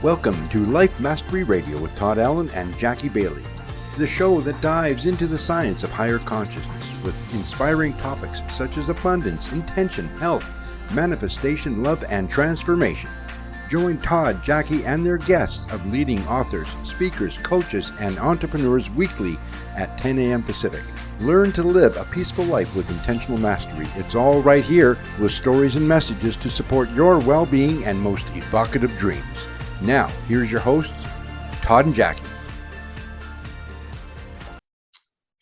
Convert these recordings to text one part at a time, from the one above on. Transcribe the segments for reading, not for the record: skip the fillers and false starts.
Welcome to Life Mastery Radio with Todd Allen and Jackie Bailey, the show that dives into the science of higher consciousness with inspiring topics such as abundance, intention, health, manifestation, love, and transformation. Join Todd, Jackie, and their guests of leading authors, speakers, coaches, and entrepreneurs weekly at 10 a.m. Pacific. Learn to live a peaceful life with intentional mastery. It's all right here with stories and messages to support your well-being and most evocative dreams. Now, here's your hosts, Todd and Jackie.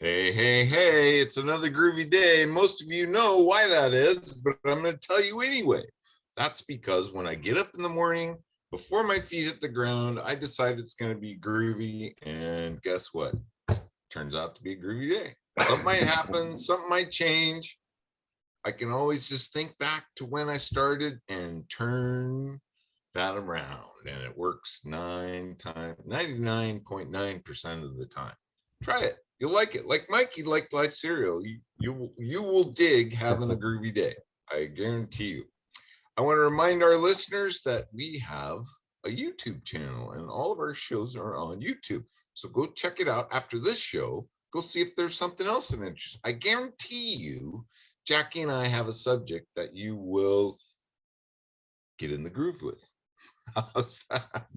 Hey, it's another groovy day. Most of you know why that is, but I'm going to tell you anyway. That's because when I get up in the morning, before my feet hit the ground, I decide it's going to be groovy, and guess what? Turns out to be a groovy day. Something might happen, something might change. I can always just think back to when I started and turn that around, and it works 99.9% of the time. Try it. You'll like it. Like Mikey liked Life Cereal. You will dig having a groovy day. I guarantee you. I want to remind our listeners that we have a YouTube channel, and all of our shows are on YouTube. So go check it out after this show. Go see if there's something else that interests you. I guarantee you, Jackie and I have a subject that you will get in the groove with. How's that?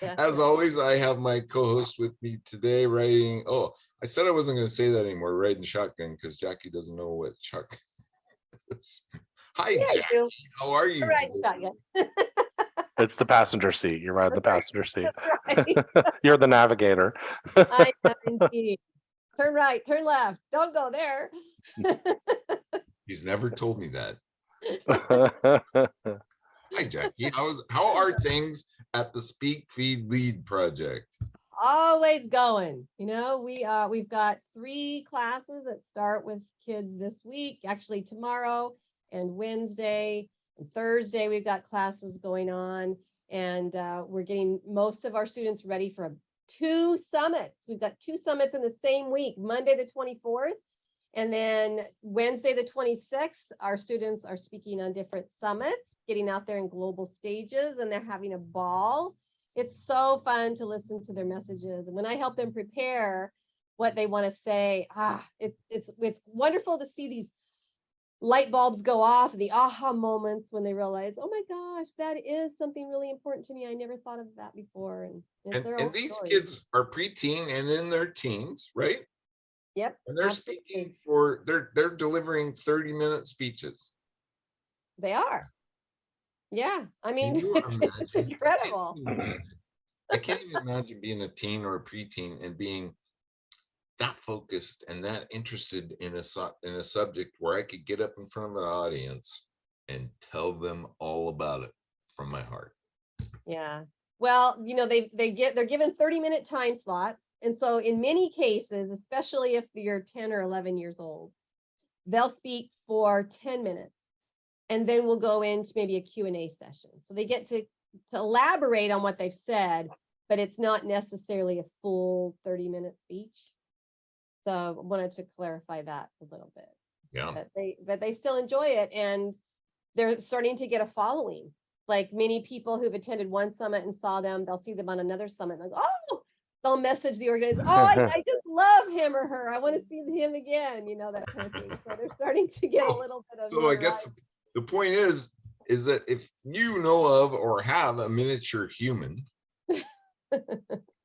Yeah. As always, I have my co-host with me today riding. Oh, I said I wasn't going to say that anymore. Riding shotgun because Jackie doesn't know what shotgun is. Hi, Jackie. How are you? Shotgun. It's the passenger seat. You're riding the passenger seat. Right. You're the navigator. I am indeed. Turn right, turn left. Don't go there. He's never told me that. Hi, Jackie. How are things at the Speak, Feed, Lead project? Always going. You know, we've got 3 classes that start with kids this week. Actually, tomorrow and Wednesday and Thursday we've got classes going on, and we're getting most of our students ready for 2 summits. We've got 2 summits in the same week. Monday the 24th. And then Wednesday, the 26th, our students are speaking on different summits, getting out there in global stages, and they're having a ball. It's so fun to listen to their messages. And when I help them prepare what they want to say, it's wonderful to see these light bulbs go off, the aha moments when they realize, oh my gosh, that is something really important to me. I never thought of that before. And these kids are preteen and in their teens, right? Yep. And they're speaking they're delivering 30-minute speeches. They are. Yeah. I mean, it's incredible. I can't even imagine being a teen or a preteen and being that focused and that interested in a subject where I could get up in front of an audience and tell them all about it from my heart. Yeah. Well, you know, they're given 30-minute time slots. And so in many cases, especially if you're 10 or 11 years old, they'll speak for 10 minutes, and then we'll go into maybe a Q&A session. So they get to elaborate on what they've said, but it's not necessarily a full 30-minute speech. So I wanted to clarify that a little bit. Yeah. But they still enjoy it, and they're starting to get a following. Like many people who've attended one summit and saw them, they'll see them on another summit and like, oh, they'll message the organizer, oh, I just love him or her. I want to see him again, you know, that kind of thing. So they're starting to get a little bit of. So I guess the point is that if you know of or have a miniature human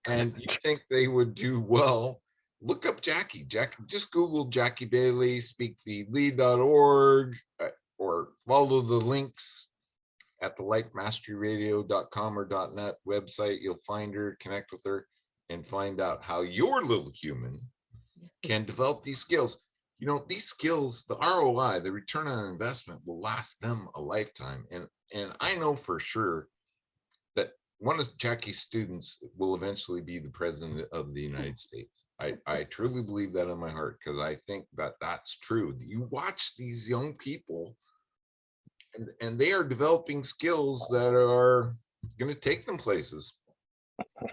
and you think they would do well, look up Jackie. Just Google Jackie Bailey, speakfeedlead.org, or follow the links at the lifemasteryradio.com or .net website. You'll find her, connect with her, and find out how your little human can develop these skills. You know, these skills, the ROI, the return on investment, will last them a lifetime. And I know for sure that one of Jackie's students will eventually be the president of the United States. I truly believe that in my heart, because I think that that's true. You watch these young people and they are developing skills that are going to take them places.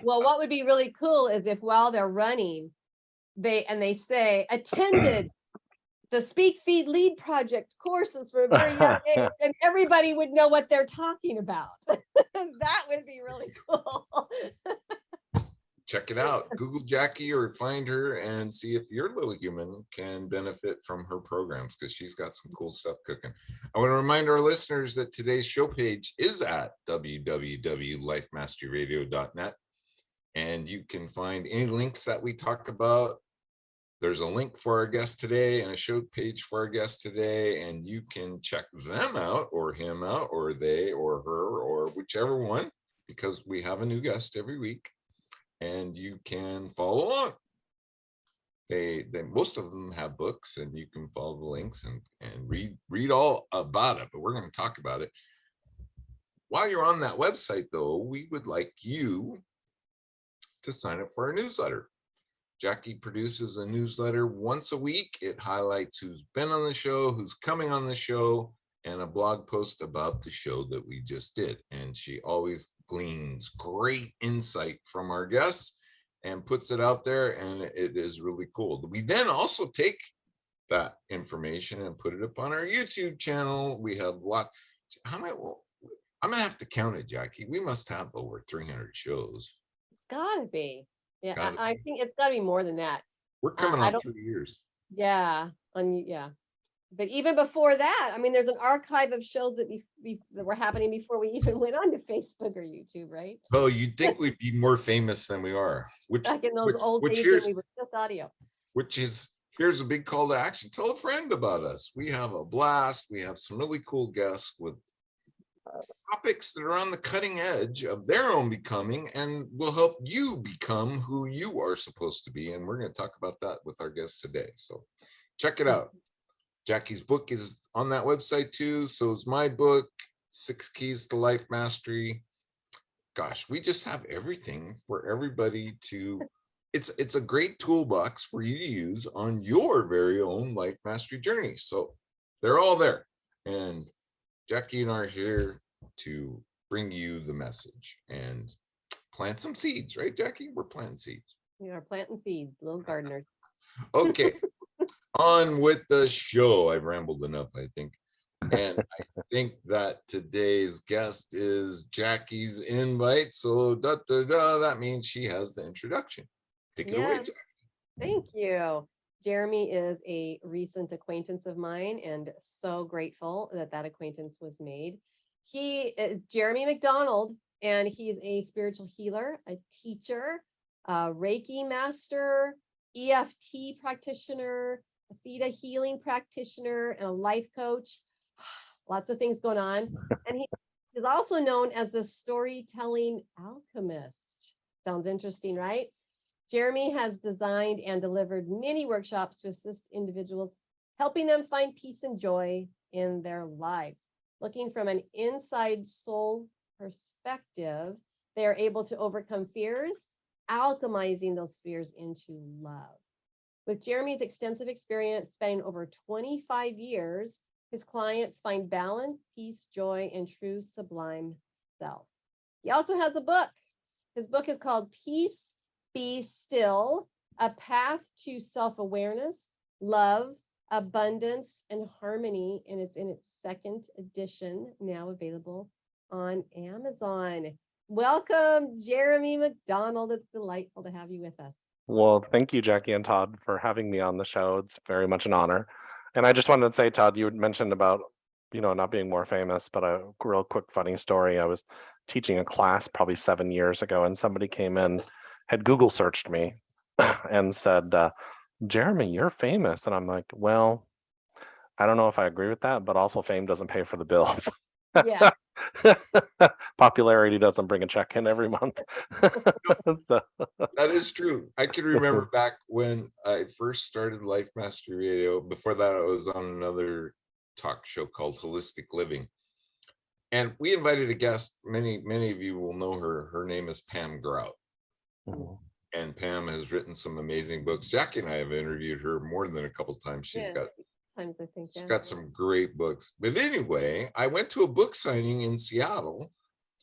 Well, what would be really cool is if while they're running, they say attended the Speak, Feed, Lead project courses for a very young age, and everybody would know what they're talking about. That would be really cool. Check it out. Google Jackie or find her and see if your little human can benefit from her programs, because she's got some cool stuff cooking. I want to remind our listeners that today's show page is at www.lifemasteryradio.net, and you can find any links that we talk about. There's a link for our guest today and a show page for our guest today, and you can check them out or him out or they or her or whichever one, because we have a new guest every week. And you can follow along. They most of them have books, and you can follow the links and read all about it. But we're going to talk about it. While you're on that website, though, we would like you to sign up for our newsletter. Jackie produces a newsletter once a week. It highlights who's been on the show, who's coming on the show, and a blog post about the show that we just did. And she always gleans great insight from our guests and puts it out there, and it is really cool. We then also take that information and put it up on our YouTube channel. We have lots. How many? Well, I'm gonna have to count it, Jackie. We must have over 300 shows. Gotta be. Yeah, Gotta I think it's gotta be more than that. We're coming I on don't- 3 years. Yeah, yeah. But even before that, I mean, there's an archive of shows that that were happening before we even went on to Facebook or YouTube, right? Oh, you'd think we'd be more famous than we are. Back in those old days when we were just audio. Here's a big call to action. Tell a friend about us. We have a blast. We have some really cool guests with topics that are on the cutting edge of their own becoming and will help you become who you are supposed to be. And we're going to talk about that with our guests today. So check it out. Jackie's book is on that website too. So is my book, 6 Keys to Life Mastery. Gosh, we just have everything for everybody to, it's a great toolbox for you to use on your very own life mastery journey. So they're all there. And Jackie and I are here to bring you the message and plant some seeds, right, Jackie? We're planting seeds. We are planting seeds, little gardeners. Okay. On with the show. I've rambled enough, I think. And I think that today's guest is Jackie's invite. So that means she has the introduction. Take it away, Jackie. Thank you. Jeremy is a recent acquaintance of mine, and so grateful that that acquaintance was made. He is Jeremy McDonald, and he's a spiritual healer, a teacher, a Reiki master, EFT practitioner, a theta healing practitioner, and a life coach. Lots of things going on. And he is also known as the storytelling alchemist. Sounds interesting, right? Jeremy has designed and delivered many workshops to assist individuals, helping them find peace and joy in their lives. Looking from an inside soul perspective, they are able to overcome fears, alchemizing those fears into love. With Jeremy's extensive experience spanning over 25 years, his clients find balance, peace, joy, and true sublime self. He also has a book. His book is called Peace Be Still, A Path to Self-Awareness, Love, Abundance, and Harmony, and it's in its 2nd edition, now available on Amazon. Welcome, Jeremy McDonald. It's delightful to have you with us. Well, thank you, Jackie and Todd, for having me on the show. It's very much an honor. And I just wanted to say, Todd, you had mentioned about, not being more famous, but a real quick funny story. I was teaching a class probably 7 years ago, and somebody came in, had Google searched me and said, Jeremy, you're famous. And I'm like, well, I don't know if I agree with that, but also fame doesn't pay for the bills. Yeah. Popularity doesn't bring a check in every month. So, That is true. I can remember back when I first started Life Mastery Radio. Before that, I was on another talk show called Holistic Living. And we invited a guest. Many of you will know her. Her name is Pam Grout. And Pam has written some amazing books. Jackie and I have interviewed her more than a couple of times. She's got some great books. But anyway, I went to a book signing in Seattle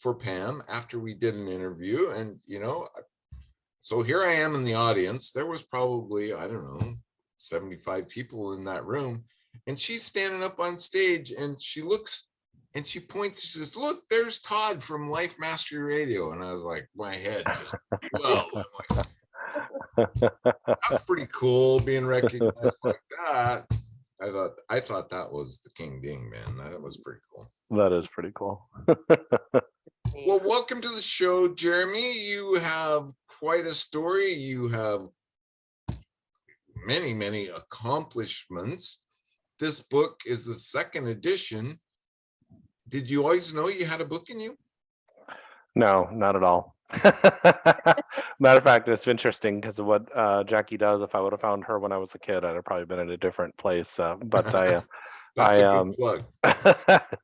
for Pam after we did an interview. And, so here I am in the audience. There was probably, 75 people in that room. And she's standing up on stage and she looks And she points, she says, look, there's Todd from Life Mastery Radio. And I was like, my head just, whoa. I'm like, that's pretty cool being recognized like that. I thought that was the king ding, man. That was pretty cool. That is pretty cool. Well, welcome to the show, Jeremy. You have quite a story. You have many, many accomplishments. This book is the second edition. Did you always know you had a book in you? No, not at all. Matter of fact, it's interesting because of what Jackie does. If I would have found her when I was a kid, I'd have probably been in a different place. But That's a good plug.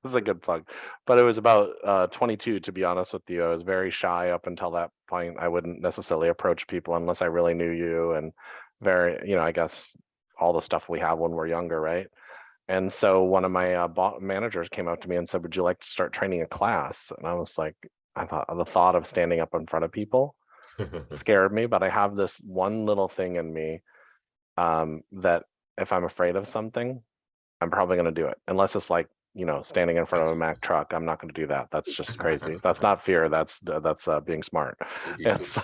It's a good plug. But it was about 22, to be honest with you. I was very shy up until that point. I wouldn't necessarily approach people unless I really knew you, and very, I guess all the stuff we have when we're younger, right? And so one of my managers came up to me and said, would you like to start training a class? And I was like, I thought the thought of standing up in front of people scared me, but I have this one little thing in me that if I'm afraid of something, I'm probably going to do it. Unless it's like, standing in front of a Mack truck, I'm not going to do that. That's just crazy. That's not fear. That's being smart. And so,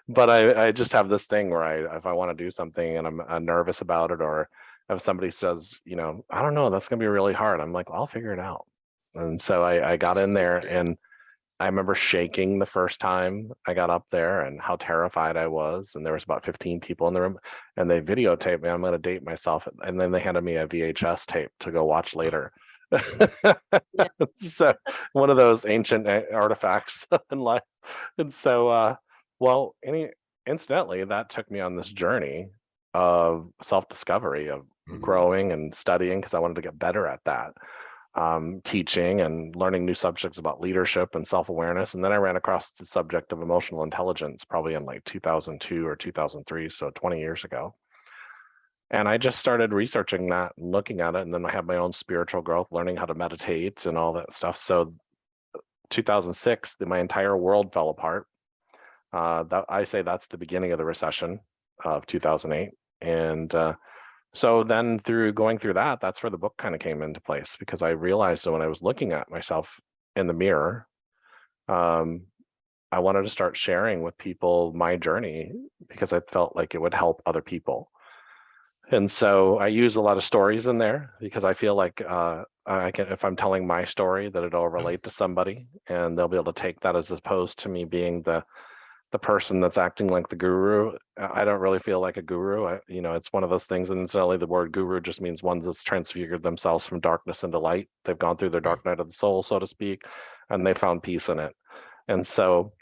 but I just have this thing where if I want to do something and I'm nervous about it, or if somebody says, I don't know, that's going to be really hard, I'm like, well, I'll figure it out. And so I got in there, and I remember shaking the first time I got up there and how terrified I was. And there was about 15 people in the room, and they videotaped me. I'm going to date myself. And then they handed me a VHS tape to go watch later. So one of those ancient artifacts in life. And so, incidentally, that took me on this journey of self-discovery, of growing and studying, because I wanted to get better at that. Teaching and learning new subjects about leadership and self-awareness. And then I ran across the subject of emotional intelligence probably in like 2002 or 2003, so 20 years ago. And I just started researching that and looking at it. And then I had my own spiritual growth, learning how to meditate and all that stuff. So 2006, my entire world fell apart. I say that's the beginning of the recession of 2008. And so then going through that, that's where the book kind of came into place, because I realized that when I was looking at myself in the mirror, I wanted to start sharing with people my journey, because I felt like it would help other people. And so I use a lot of stories in there, because I feel like if I'm telling my story, that it'll relate to somebody, and they'll be able to take that, as opposed to me being the person that's acting like the guru. I don't really feel like a guru. It's one of those things, and incidentally, the word guru just means one that's transfigured themselves from darkness into light. They've gone through their dark night of the soul, so to speak, and they found peace in it. And so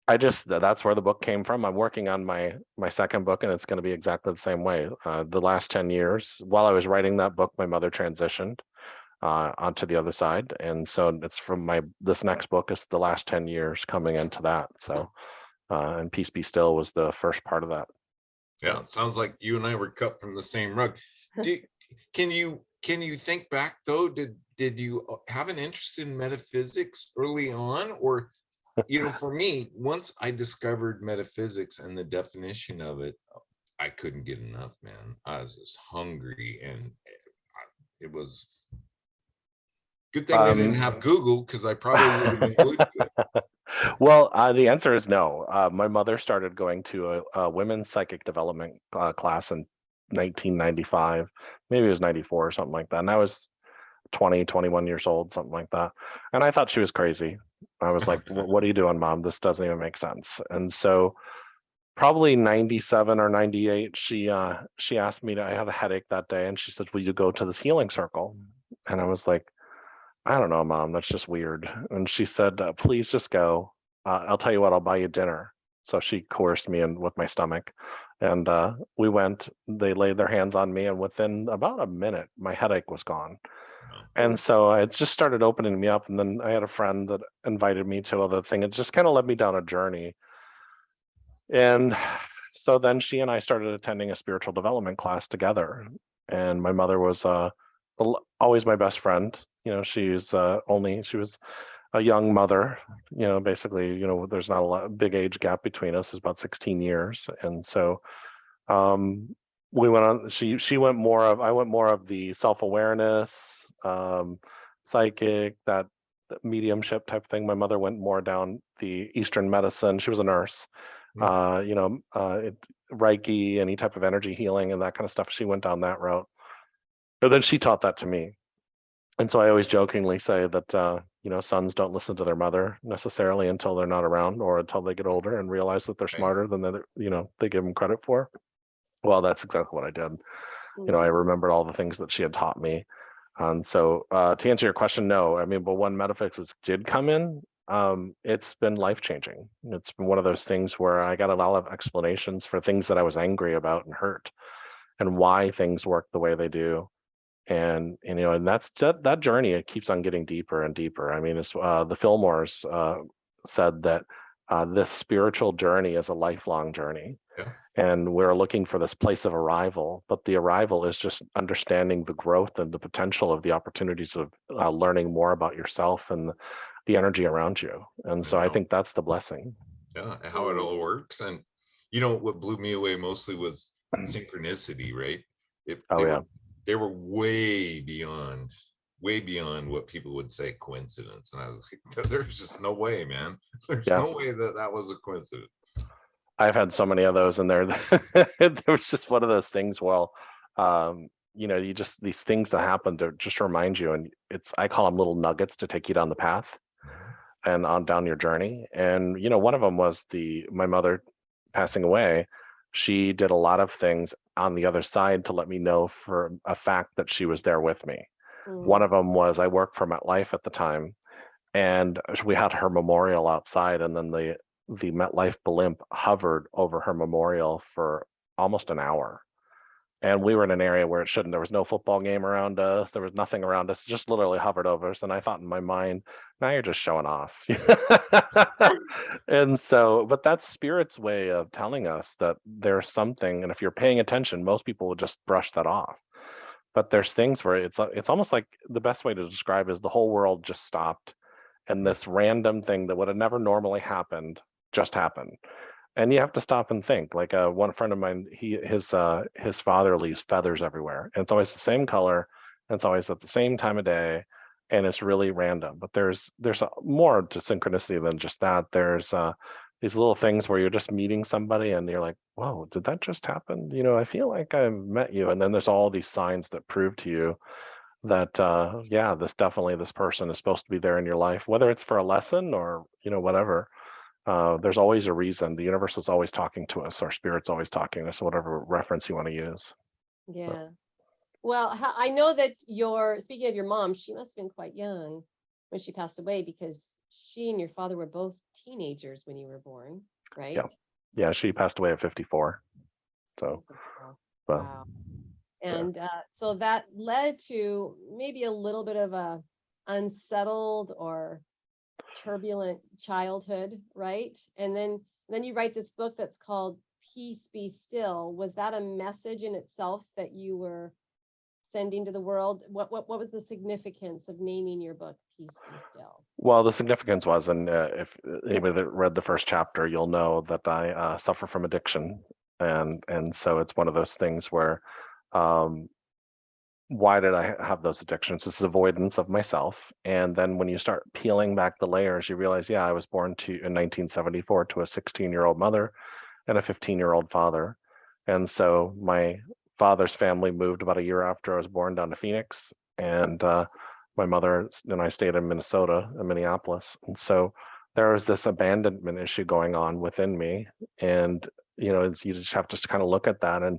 that's where the book came from. I'm working on my second book, and it's going to be exactly the same way. The last 10 years, while I was writing that book, my mother transitioned onto the other side. And so it's from this next book is the last 10 years coming into that. So and Peace Be Still was the first part of that. Yeah, it sounds like you and I were cut from the same rug. Can you think back though? Did you have an interest in metaphysics early on, or for me, once I discovered metaphysics and the definition of it, I couldn't get enough, man. I was just hungry, and it was good thing I didn't have Google, because I probably would have been glued to it. Well, the answer is no. My mother started going to a women's psychic development class in 1995. Maybe it was 94 or something like that. And I was 20, 21 years old, something like that. And I thought she was crazy. I was like, what are you doing, Mom? This doesn't even make sense. And so probably 97 or 98, she asked me I had a headache that day, and she said, will you go to this healing circle? And I was like, I don't know, Mom, that's just weird. And she said, please just go. I'll tell you what, I'll buy you dinner. So she coerced me in with my stomach, and we went. They laid their hands on me, and within about a minute, my headache was gone. And so it just started opening me up. And then I had a friend that invited me to other thing. It just kind of led me down a journey. And so then she and I started attending a spiritual development class together. And my mother was always my best friend. She was a young mother, basically, there's not a big age gap between us. It's about 16 years. And so we went on, I went more of the self-awareness, psychic, that mediumship type thing. My mother went more down the Eastern medicine. She was a nurse. Reiki, any type of energy healing and that kind of stuff. She went down that route. But then she taught that to me. And so I always jokingly say that, sons don't listen to their mother necessarily until they're not around or until they get older and realize that they're smarter than they give them credit for. Well, that's exactly what I did. I remembered all the things that she had taught me. And so to answer your question, no, I mean, but when metaphysics did come in, it's been life-changing. It's been one of those things where I got a lot of explanations for things that I was angry about and hurt and why things work the way they do. And that's that journey, it keeps on getting deeper and deeper. I mean, it's the Fillmores said that this spiritual journey is a lifelong journey. And we're looking for this place of arrival, but the arrival is just understanding the growth and the potential of the opportunities of learning more about yourself and the energy around you. And so I think that's the blessing. Yeah, and how it all works. And what blew me away mostly was synchronicity, right? They were way beyond what people would say coincidence. And I was like, there's just no way, man. There's no way that was a coincidence. I've had so many of those in there. There was just one of those things. Well, you just, these things that happen to just remind you, and I call them little nuggets to take you down the path and on down your journey. And one of them was my mother passing away. She did a lot of things on the other side to let me know for a fact that she was there with me. One of them was I worked for MetLife at the time, and we had her memorial outside, and then the MetLife blimp hovered over her memorial for almost an hour. And we were in an area where it shouldn't. There was no football game around us. There was nothing around us. It just literally hovered over us. And I thought in my mind, now you're just showing off. And so, but that's spirit's way of telling us that there's something. And if you're paying attention, most people would just brush that off. But there's things where it's almost like the best way to describe is the whole world just stopped. And this random thing that would have never normally happened just happened. And you have to stop and think. Like one friend of mine, his father leaves feathers everywhere, and it's always the same color, and it's always at the same time of day, and it's really random. But there's more to synchronicity than just that. There's these little things where you're just meeting somebody, and you're like, "Whoa, did that just happen?" I feel like I met you, and then there's all these signs that prove to you that this person is supposed to be there in your life, whether it's for a lesson or whatever. There's always a reason. The universe is always talking to us. Our spirit's always talking to us, whatever reference you want to use. Yeah. Well, I know that speaking of your mom, she must have been quite young when she passed away, because she and your father were both teenagers when you were born, right? Yeah, she passed away at 54. So, wow. And so that led to maybe a little bit of a unsettled or turbulent childhood, right? And then you write this book that's called Peace Be Still. Was that a message in itself that you were sending to the world? What was the significance of naming your book Peace Be Still? Well, the significance was, and if anybody that read the first chapter, you'll know that I suffer from addiction, and so it's one of those things where why did I have those addictions? It's avoidance of myself. And then when you start peeling back the layers, you realize, I was born in 1974 to a 16-year-old mother and a 15-year-old father. And so my father's family moved about a year after I was born down to Phoenix. And my mother and I stayed in Minnesota, in Minneapolis. And so there was this abandonment issue going on within me. And, you just have to kind of look at that. And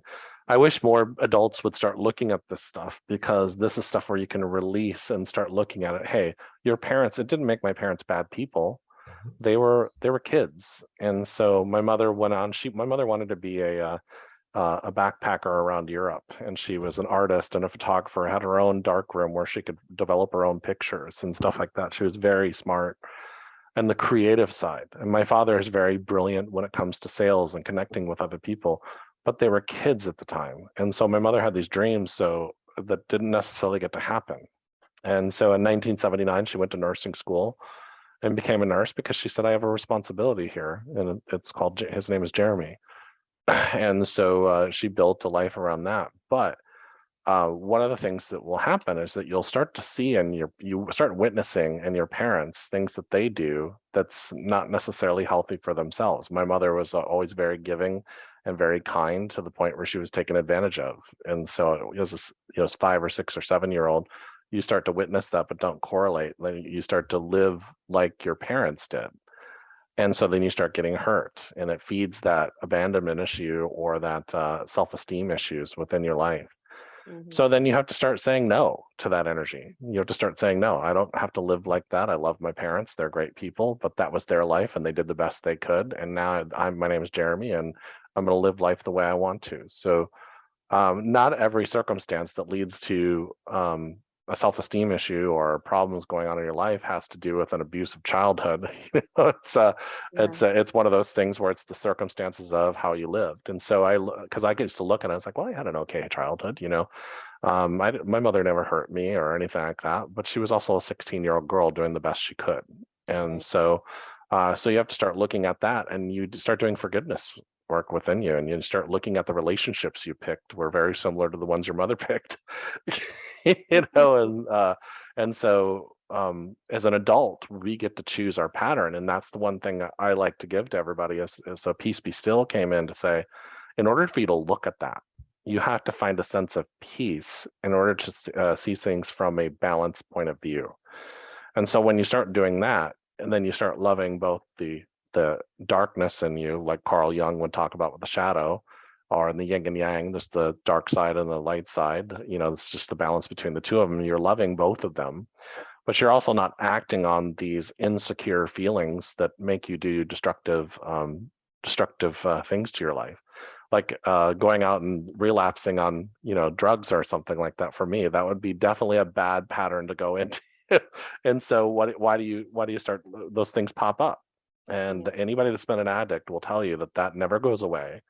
I wish more adults would start looking at this stuff, because this is stuff where you can release and start looking at it. Hey, your parents, it didn't make my parents bad people. They were kids. And so my mother went on, my mother wanted to be a backpacker around Europe, and she was an artist and a photographer, had her own dark room where she could develop her own pictures and stuff like that. She was very smart. And the creative side. And my father is very brilliant when it comes to sales and connecting with other people, but they were kids at the time. And so my mother had these dreams that didn't necessarily get to happen. And so in 1979, she went to nursing school and became a nurse, because she said, I have a responsibility here. And his name is Jeremy. And so she built a life around that. But one of the things that will happen is that you'll start to see and you start witnessing in your parents things that they do that's not necessarily healthy for themselves. My mother was always very giving and very kind to the point where she was taken advantage of. And so as a 5 or 6 or 7-year-old, you start to witness that, but don't correlate. Then you start to live like your parents did. And so then you start getting hurt, and it feeds that abandonment issue or that self-esteem issues within your life. Mhm. So then you have to start saying no to that energy. You have to start saying, no, I don't have to live like that. I love my parents. They're great people, but that was their life and they did the best they could. And now my name is Jeremy and I'm going to live life the way I want to. So not every circumstance that leads to a self-esteem issue or problems going on in your life has to do with an abusive childhood. It's one of those things where it's the circumstances of how you lived. And so because I used to look and I was like, well, I had an okay childhood, my mother never hurt me or anything like that, but she was also a 16-year-old girl doing the best she could. And Right. so you have to start looking at that, and you start doing forgiveness work within you, and you start looking at the relationships you picked were very similar to the ones your mother picked. And so as an adult, we get to choose our pattern, and that's the one thing that I like to give to everybody is so Peace Be Still came in to say, in order for you to look at that, you have to find a sense of peace in order to see things from a balanced point of view. And so when you start doing that, and then you start loving both the darkness in you, like Carl Jung would talk about with the shadow, or in the yin and yang, there's the dark side and the light side. It's just the balance between the two of them. You're loving both of them, but you're also not acting on these insecure feelings that make you do destructive things to your life, like going out and relapsing on drugs or something like that. For me, that would be definitely a bad pattern to go into. And so why do you start, those things pop up, and anybody that's been an addict will tell you that never goes away.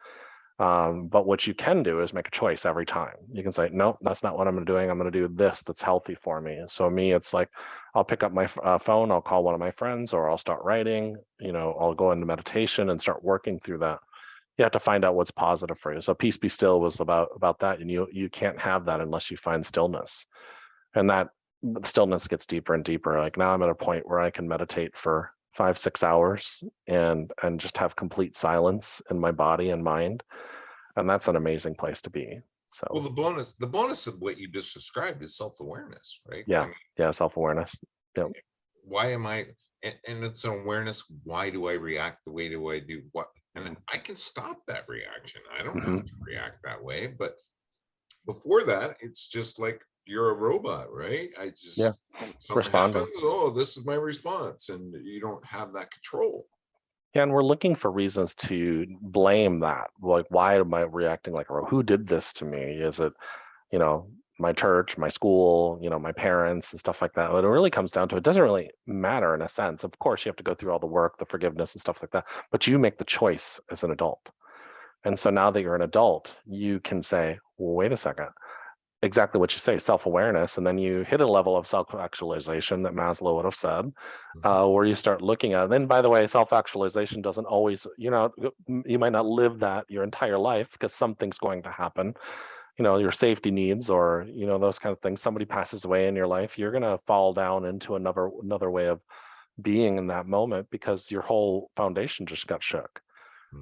But what you can do is make a choice every time. You can say, no, that's not what I'm doing. I'm going to do this that's healthy for me. So me, it's like, I'll pick up my phone, I'll call one of my friends, or I'll start writing, I'll go into meditation and start working through that. You have to find out what's positive for you. So Peace Be Still was about that. And you can't have that unless you find stillness. And that stillness gets deeper and deeper. Like now I'm at a point where I can meditate for 5-6 hours and just have complete silence in my body and mind. And that's an amazing place to be. So well, the bonus of what you just described is self-awareness, right? Yeah. Yeah, self-awareness. Yep. Why am I, and it's an awareness, why do I react the way do I do what? And I can stop that reaction. I don't have to react that way. But before that, it's just like you're a robot, right? Something happens, oh, this is my response, and you don't have that control. Yeah, and we're looking for reasons to blame that. Like, why am I reacting like, or who did this to me? Is it, my church, my school, my parents and stuff like that? What it really comes down to, it doesn't really matter in a sense. Of course, you have to go through all the work, the forgiveness and stuff like that, but you make the choice as an adult. And so now that you're an adult, you can say, well, wait a second, exactly what you say, self-awareness, and then you hit a level of self-actualization that Maslow would have said, where you start looking at, then by the way, self-actualization doesn't always, you might not live that your entire life because something's going to happen, your safety needs or, those kind of things. Somebody passes away in your life, you're going to fall down into another way of being in that moment because your whole foundation just got shook.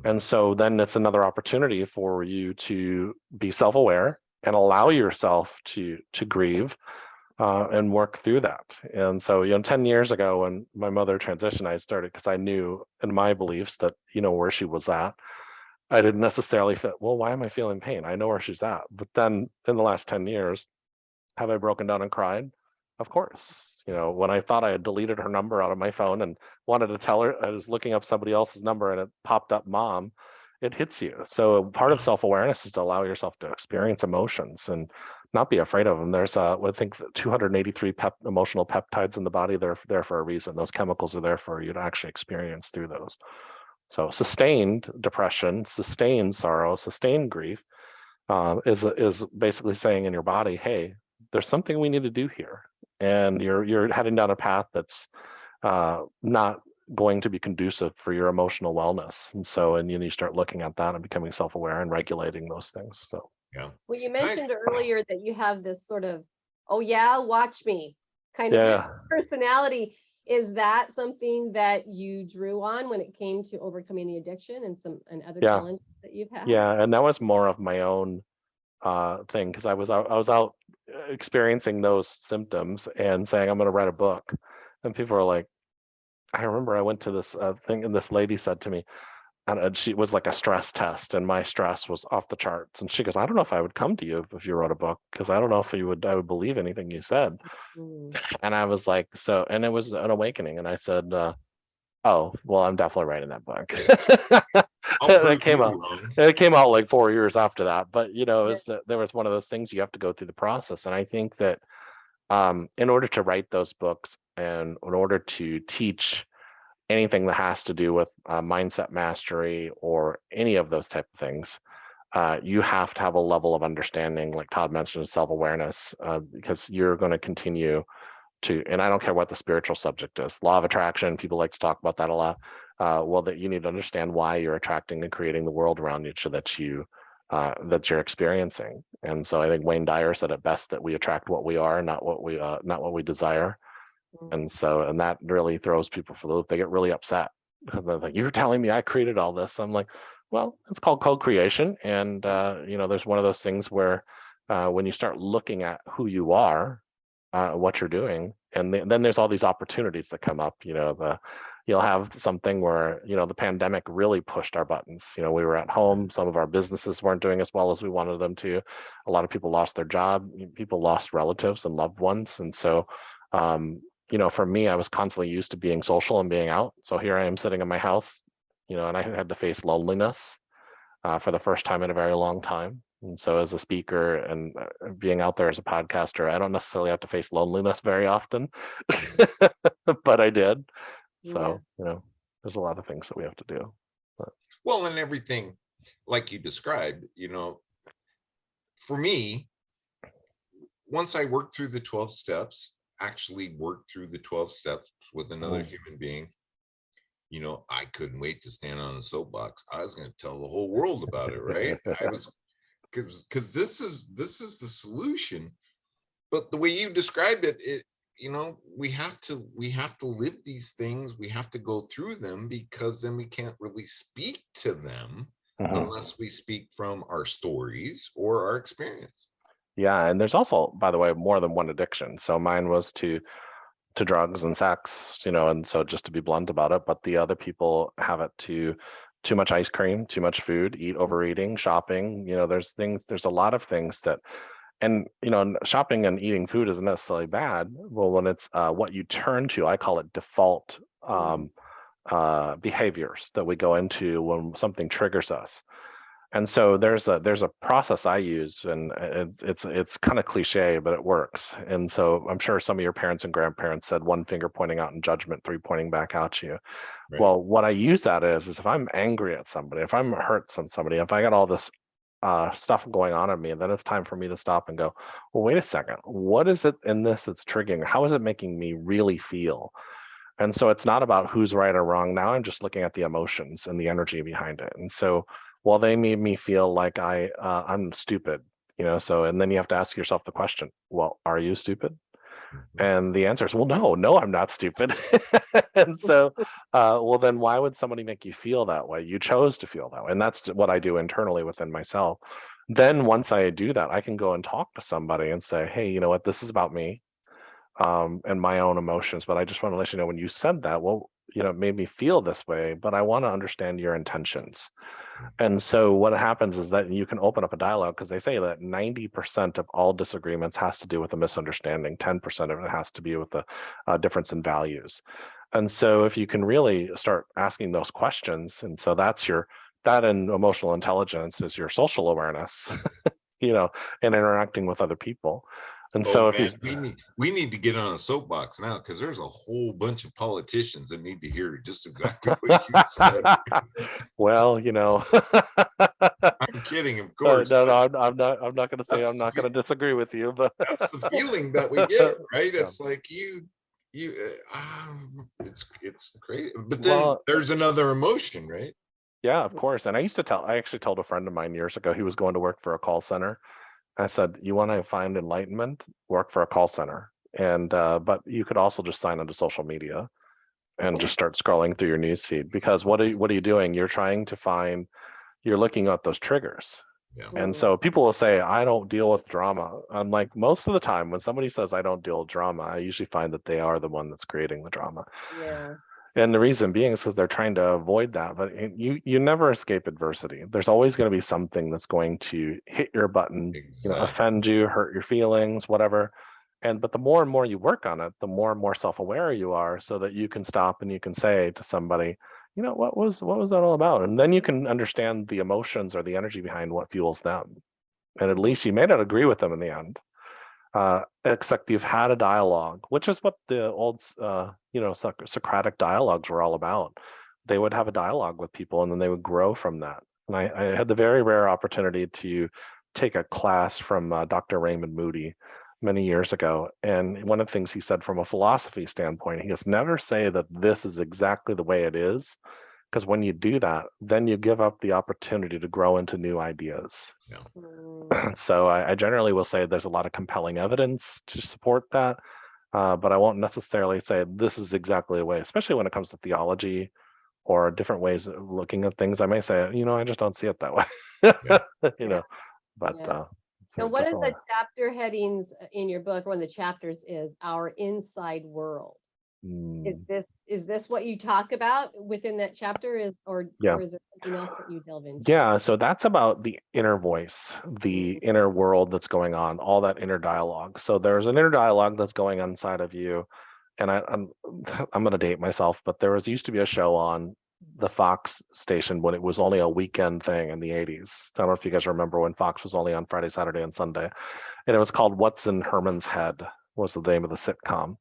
And so then it's another opportunity for you to be self-aware and allow yourself to grieve and work through that. And so, 10 years ago when my mother transitioned, I started, because I knew in my beliefs that, where she was at, I didn't necessarily feel, well, why am I feeling pain? I know where she's at. But then in the last 10 years, have I broken down and cried? Of course. When I thought I had deleted her number out of my phone and wanted to tell her, I was looking up somebody else's number and it popped up mom, it hits you. So part of self-awareness is to allow yourself to experience emotions and not be afraid of them. There's I think 283 emotional peptides in the body. They're there for a reason. Those chemicals are there for you to actually experience through those. So sustained depression, sustained sorrow, sustained grief is basically saying in your body, hey, there's something we need to do here. And you're heading down a path that's not going to be conducive for your emotional wellness. And so, and you start looking at that and becoming self-aware and regulating those things. So Yeah. Well, you mentioned earlier that you have this sort of, oh yeah, watch me kind of Yeah. personality. Is that something that you drew on when it came to overcoming the addiction and other Yeah. challenges that you've had? Yeah, and that was more of my own thing, because I was out experiencing those symptoms and saying I'm going to write a book, and people were like, I remember I went to this thing, and this lady said to me, and she was like a stress test, and my stress was off the charts, and she goes, I don't know if I would come to you if you wrote a book, because I don't know if I would believe anything you said. Mm. And I was like, so, and it was an awakening, and I said, oh, well, I'm definitely writing that book. I'll And prove you wrong. it came out like 4 years after that, but you know, Yeah. there was one of those things, you have to go through the process. And I think that in order to write those books and in order to teach anything that has to do with mindset mastery or any of those type of things, you have to have a level of understanding, like Todd mentioned, self-awareness, because you're going to continue to, and I don't care what the spiritual subject is, law of attraction, people like to talk about that a lot. Well, that you need to understand why you're attracting and creating the world around you, so that you're experiencing. And so I think Wayne Dyer said it best, that we attract what we are, not what we desire. Mm. And so, and that really throws people for the loop. They get really upset because they're like, you're telling me I created all this. I'm like, well, it's called co-creation. And, you know, there's one of those things where when you start looking at who you are, what you're doing, and then there's all these opportunities that come up, you know, you'll have something where, you know, the pandemic really pushed our buttons. You know, we were at home, some of our businesses weren't doing as well as we wanted them to. A lot of people lost their job, people lost relatives and loved ones. And so, you know, for me, I was constantly used to being social and being out. So here I am sitting in my house, you know, and I had to face loneliness for the first time in a very long time. And so as a speaker and being out there as a podcaster, I don't necessarily have to face loneliness very often, but I did. Yeah. So, you know, there's a lot of things that we have to do. But. Well, and everything like you described, you know, for me, once I worked through the 12 steps, actually worked through the 12 steps with another human being, you know, I couldn't wait to stand on a soapbox. I was going to tell the whole world about it, right? I was, because this is the solution. But the way you described it, you know, we have to live these things. We have to go through them, because then we can't really speak to them unless we speak from our stories or our experience. Yeah, and there's also, by the way, more than one addiction. So mine was to drugs and sex, you know, and so just to be blunt about it, but the other people have it to too much ice cream, too much food, overeating, shopping, you know, there's a lot of things that, and, you know, shopping and eating food isn't necessarily bad. Well, when it's what you turn to, I call it default behaviors that we go into when something triggers us. And so there's a process I use, and it's kind of cliche, but it works. And so I'm sure some of your parents and grandparents said one finger pointing out in judgment, three pointing back at you. Right. Well, what I use that is if I'm angry at somebody, if I'm hurt somebody, if I got all this stuff going on in me, and then it's time for me to stop and go, well, wait a second, what is it in this that's triggering? How is it making me really feel? And so it's not about who's right or wrong. Now I'm just looking at the emotions and the energy behind it. And so, well, they made me feel like I'm stupid, you know. So, and then you have to ask yourself the question: well, are you stupid? And the answer is, well, no, I'm not stupid. And so, well, then why would somebody make you feel that way? You chose to feel that way, and that's what I do internally within myself. Then once I do that, I can go and talk to somebody and say, hey, you know what? This is about me and my own emotions. But I just want to let you know, when you said that, well, you know, it made me feel this way, but I want to understand your intentions. And so what happens is that you can open up a dialogue, because they say that 90% of all disagreements has to do with a misunderstanding. 10% of it has to be with a difference in values. And so if you can really start asking those questions, and so that and emotional intelligence is your social awareness, you know, and interacting with other people. And so if we need to get on a soapbox now, because there's a whole bunch of politicians that need to hear just exactly what you said. Well, you know, I'm kidding, of course. No, I'm not going to say I'm not going to disagree with you, but that's the feeling that we get, right? It's like it's crazy. But then there's another emotion, right? Yeah, of course. And I actually told a friend of mine years ago, he was going to work for a call center. I said, you want to find enlightenment, work for a call center. And but you could also just sign onto social media and just start scrolling through your news feed, because what are you doing? You're looking at those triggers. Yeah. And so people will say, I don't deal with drama. I'm like, most of the time when somebody says I don't deal with drama, I usually find that they are the one that's creating the drama. Yeah. And the reason being is because they're trying to avoid that. But you never escape adversity. There's always going to be something that's going to hit your button, Exactly. offend you, hurt your feelings, whatever. But the more and more you work on it, the more and more self-aware you are, so that you can stop and you can say to somebody, what was that all about? And then you can understand the emotions or the energy behind what fuels them. And at least you may not agree with them in the end. Except you've had a dialogue, which is what the old, Socratic dialogues were all about. They would have a dialogue with people, and then they would grow from that. And I had the very rare opportunity to take a class from Dr. Raymond Moody many years ago. And one of the things he said from a philosophy standpoint, he goes, never say that this is exactly the way it is, because when you do that, then you give up the opportunity to grow into new ideas. Yeah. So I generally will say there's a lot of compelling evidence to support that, but I won't necessarily say this is exactly the way, especially when it comes to theology or different ways of looking at things. I may say, I just don't see it that way. But Yeah. so So one of definitely. the chapter headings in your book, one of the chapters is our inside world. Is this what you talk about within that chapter, or Yeah. is there something else that you delve into? Yeah, so that's about the inner voice, the inner world that's going on, all that inner dialogue. So there's an inner dialogue that's going on inside of you. And I'm going to date myself, but used to be a show on the Fox station when it was only a weekend thing in the 80s. I don't know if you guys remember when Fox was only on Friday, Saturday, and Sunday. And it was called What's in Herman's Head, was the name of the sitcom.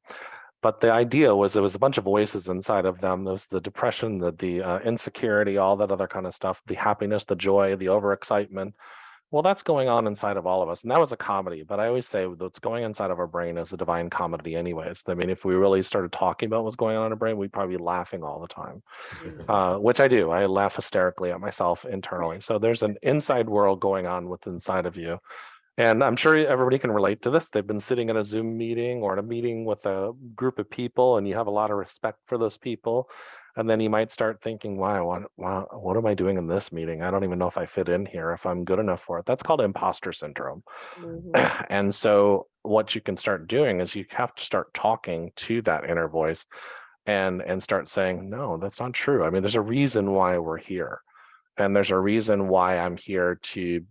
But the idea was there was a bunch of voices inside of them. There was the depression, the insecurity, all that other kind of stuff, the happiness, the joy, the overexcitement. Well, that's going on inside of all of us. And that was a comedy. But I always say what's going inside of our brain is a divine comedy anyways. I mean, if we really started talking about what's going on in our brain, we'd probably be laughing all the time, which I do. I laugh hysterically at myself internally. So there's an inside world going on within inside of you. And I'm sure everybody can relate to this. They've been sitting in a Zoom meeting or in a meeting with a group of people, and you have a lot of respect for those people. And then you might start thinking, wow, what am I doing in this meeting? I don't even know if I fit in here, if I'm good enough for it. That's called imposter syndrome. And so what you can start doing is you have to start talking to that inner voice and start saying, no, that's not true. I mean, there's a reason why we're here. And there's a reason why I'm here to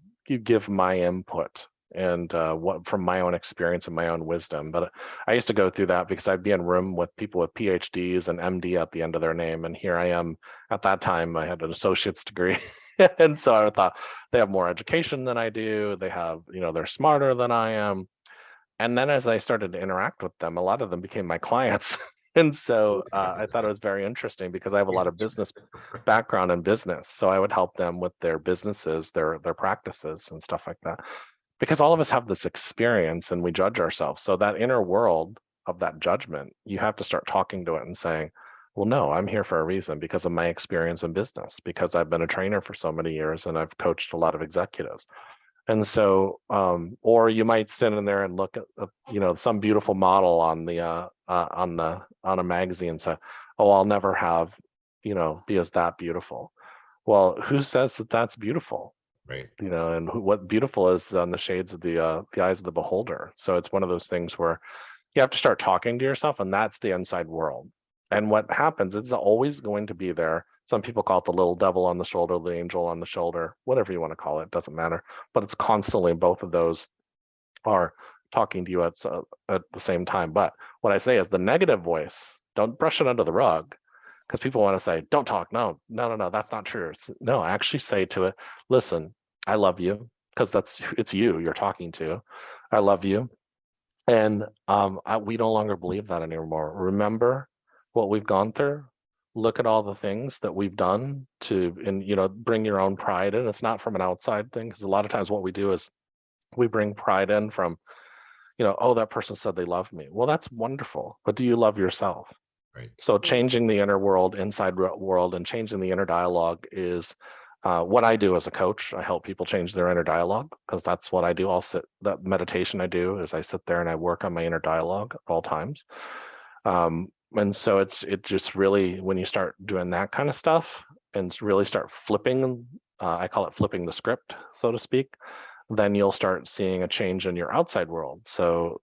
give my input and what from my own experience and my own wisdom. But I used to go through that because I'd be in a room with people with PhDs and MD at the end of their name. And here I am. At that time, I had an associate's degree. And so I thought they have more education than I do. They have, they're smarter than I am. And then as I started to interact with them, a lot of them became my clients. And so I thought it was very interesting because I have a lot of business background in business. So I would help them with their businesses, their practices and stuff like that. Because all of us have this experience and we judge ourselves. So that inner world of that judgment, you have to start talking to it and saying, well, no, I'm here for a reason because of my experience in business, because I've been a trainer for so many years and I've coached a lot of executives. And so, or you might stand in there and look at, some beautiful model on a magazine and say, oh, I'll never have, be as that beautiful. Well, who says that that's beautiful? Right. And what beautiful is on the shades of the eyes of the beholder. So it's one of those things where you have to start talking to yourself, and that's the inside world. And what happens, it's always going to be there. Some people call it the little devil on the shoulder, the angel on the shoulder, whatever you want to call it, doesn't matter. But it's constantly, both of those are talking to you at the same time. But what I say is the negative voice, don't brush it under the rug, because people want to say, don't talk. No, that's not true. No, actually say to it, listen, I love you, because it's you you're talking to. I love you. And we no longer believe that anymore. Remember what we've gone through. Look at all the things that we've done bring your own pride in. It's not from an outside thing, because a lot of times what we do is we bring pride in from, oh, that person said they love me. Well, that's wonderful. But do you love yourself? Right. So changing the inner world, inside world, and changing the inner dialogue is what I do as a coach. I help people change their inner dialogue because that's what I do. That meditation I do is I sit there and I work on my inner dialogue at all times. And so it just really, when you start doing that kind of stuff and really start flipping, I call it flipping the script, so to speak, then you'll start seeing a change in your outside world. So,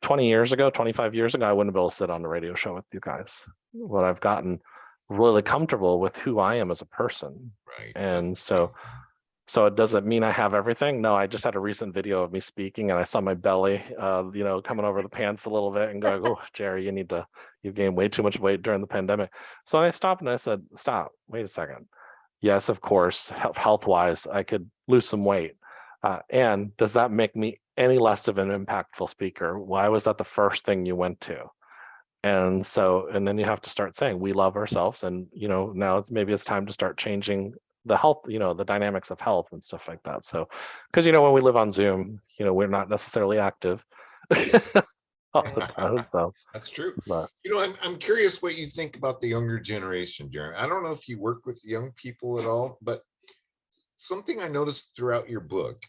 20 years ago, 25 years ago, I wouldn't be able to sit on the radio show with you guys. But I've gotten really comfortable with who I am as a person. Right. And so it doesn't mean I have everything. No, I just had a recent video of me speaking and I saw my belly, coming over the pants a little bit and going, oh, Jerry, you've gained way too much weight during the pandemic. So I stopped and I said, stop, wait a second. Yes, of course, health-wise, I could lose some weight. And does that make me any less of an impactful speaker? Why was that the first thing you went to? And then you have to start saying, we love ourselves. And, now maybe it's time to start changing the health, the dynamics of health and stuff like that. So, because, when we live on Zoom, we're not necessarily active all the time. So, That's true. but I'm curious what you think about the younger generation, Jeremy. I don't know if you work with young people at all, but something I noticed throughout your book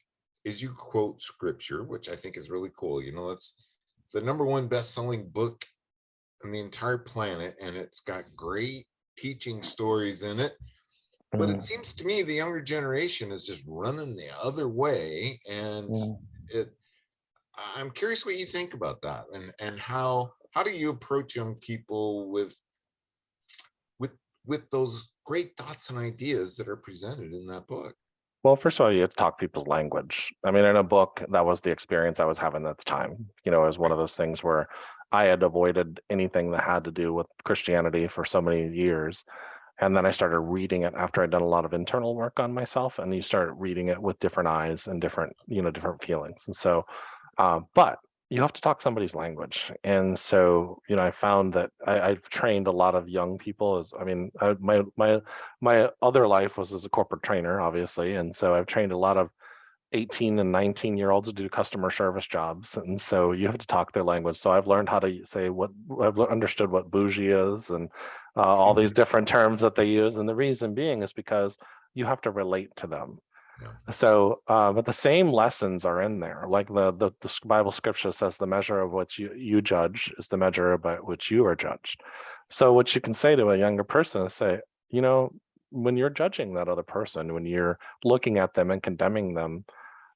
is you quote scripture, which I think is really cool. It's the #1 best-selling book on the entire planet, and it's got great teaching stories in it. But it seems to me the younger generation is just running the other way, and I'm curious what you think about that, and how do you approach young people with those great thoughts and ideas that are presented in that book? Well, first of all, you have to talk people's language. I mean, in a book, that was the experience I was having at the time. It was one of those things where I had avoided anything that had to do with Christianity for so many years. And then I started reading it after I'd done a lot of internal work on myself. And you start reading it with different eyes and different feelings. And so, but you have to talk somebody's language. And so, I found that I've trained a lot of young people my other life was as a corporate trainer, obviously. And so I've trained a lot of 18 and 19-year-olds to do customer service jobs. And so you have to talk their language. So I've learned how to say I've understood what bougie is and all these different terms that they use. And the reason being is because you have to relate to them. Yeah. So, but the same lessons are in there. Like the Bible scripture says, the measure of what you judge is the measure by which you are judged. So what you can say to a younger person is say, when you're judging that other person, when you're looking at them and condemning them,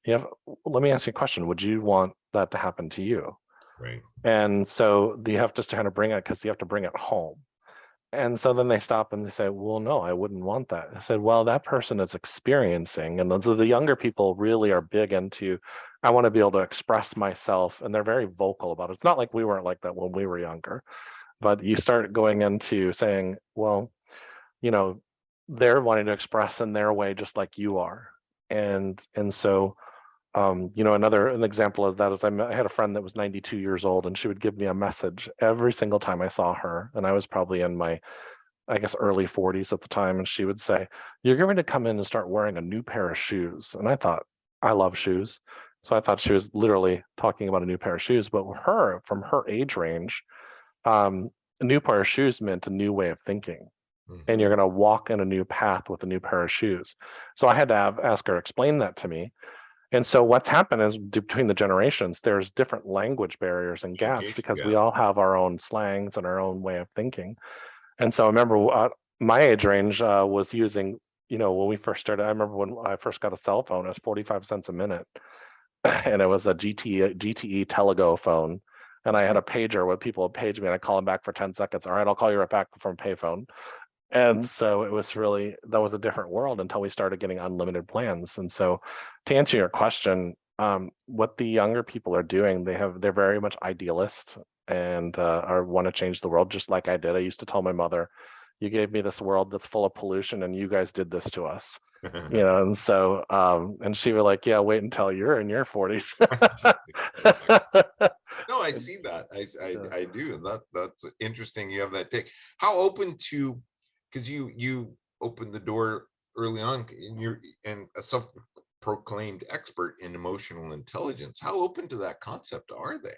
let me ask you a question. Would you want that to happen to you? Right. And so you have to kind of bring it, because you have to bring it home. And so then they stop and they say, well, no, I wouldn't want that. I said, well, that person is experiencing. And those are the younger people really are big into, I want to be able to express myself. And they're very vocal about it. It's not like we weren't like that when we were younger, but you start going into saying, well, they're wanting to express in their way, just like you are. And so, an example of that is I had a friend that was 92 years old, and she would give me a message every single time I saw her. And I was probably in my, I guess, early 40s at the time. And she would say, you're going to come in and start wearing a new pair of shoes. And I thought, I love shoes. So I thought she was literally talking about a new pair of shoes. But from her age range, a new pair of shoes meant a new way of thinking. And you're going to walk in a new path with a new pair of shoes. So I had to ask her to explain that to me. And so what's happened is between the generations, there's different language barriers and gaps because we all have our own slangs and our own way of thinking. And so I remember my age range was using, when we first started, I remember when I first got a cell phone, it was 45 cents a minute. And it was a GTE Telego phone. And I had a pager where people would page me and I'd call them back for 10 seconds. All right, I'll call you right back from a payphone. And so it was really, that was a different world until we started getting unlimited plans. And so to answer your question, what the younger people are doing, they're very much idealist and want to change the world just like I did. I used to tell my mother, you gave me this world that's full of pollution and you guys did this to us. And so, and she was like, yeah, wait until you're in your 40s. No, I see that. I do. That's interesting. You have that take. How open to, because you opened the door early on, and you're a self-proclaimed expert in emotional intelligence. How open to that concept are they?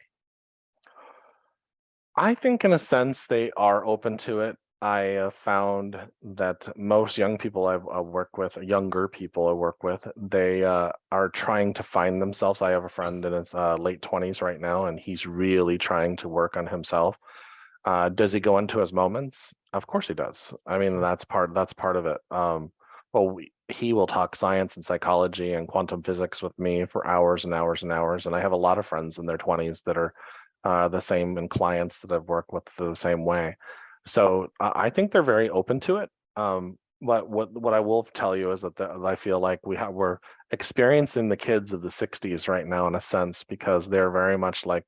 I think in a sense they are open to it. I have found that most young people I work with, younger people I work with, they are trying to find themselves. I have a friend in his late 20s right now, and he's really trying to work on himself. Does he go into his moments? Of course he does. I mean, that's part of it. He will talk science and psychology and quantum physics with me for hours and hours and hours. And I have a lot of friends in their 20s that are the same, and clients that I've worked with the same way. So I think they're very open to it. But what I will tell you is that I feel like we're experiencing the kids of the 60s right now in a sense, because they're very much like,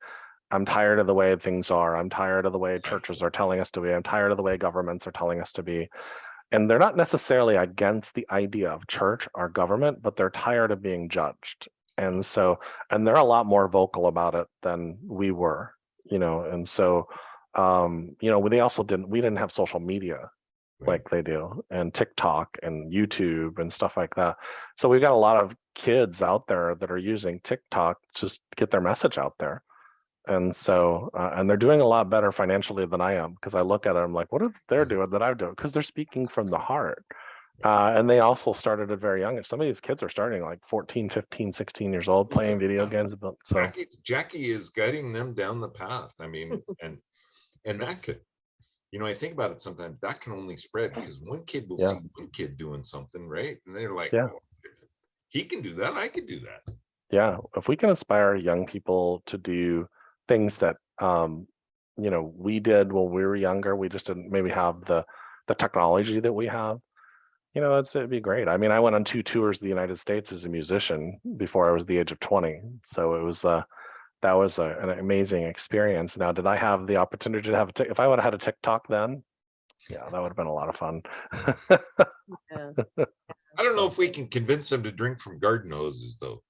I'm tired of the way things are. I'm tired of the way churches are telling us to be. I'm tired of the way governments are telling us to be. And they're not necessarily against the idea of church or government, but they're tired of being judged. And they're a lot more vocal about it than we were, and so, we didn't have social media like they do, and TikTok and YouTube and stuff like that. So we've got a lot of kids out there that are using TikTok just to get their message out there. And so, and they're doing a lot better financially than I am, because I look at it, I'm like, what are they doing that I'm doing? Because they're speaking from the heart. And they also started at very young. Some of these kids are starting like 14, 15, 16 years old playing video games. So Jackie is guiding them down the path. I mean, and that could, I think about it sometimes, that can only spread because one kid will see one kid doing something, right? And they're like, oh, if he can do that, I could do that. Yeah. If we can inspire young people to do things that, we did when we were younger, we just didn't maybe have the technology that we have. It'd be great. I mean, I went on 2 tours of the United States as a musician before I was the age of 20. So it was that was an amazing experience. Now, did I have the opportunity to have if I would have had a TikTok then? Yeah, that would have been a lot of fun. Yeah. I don't know if we can convince them to drink from garden hoses, though.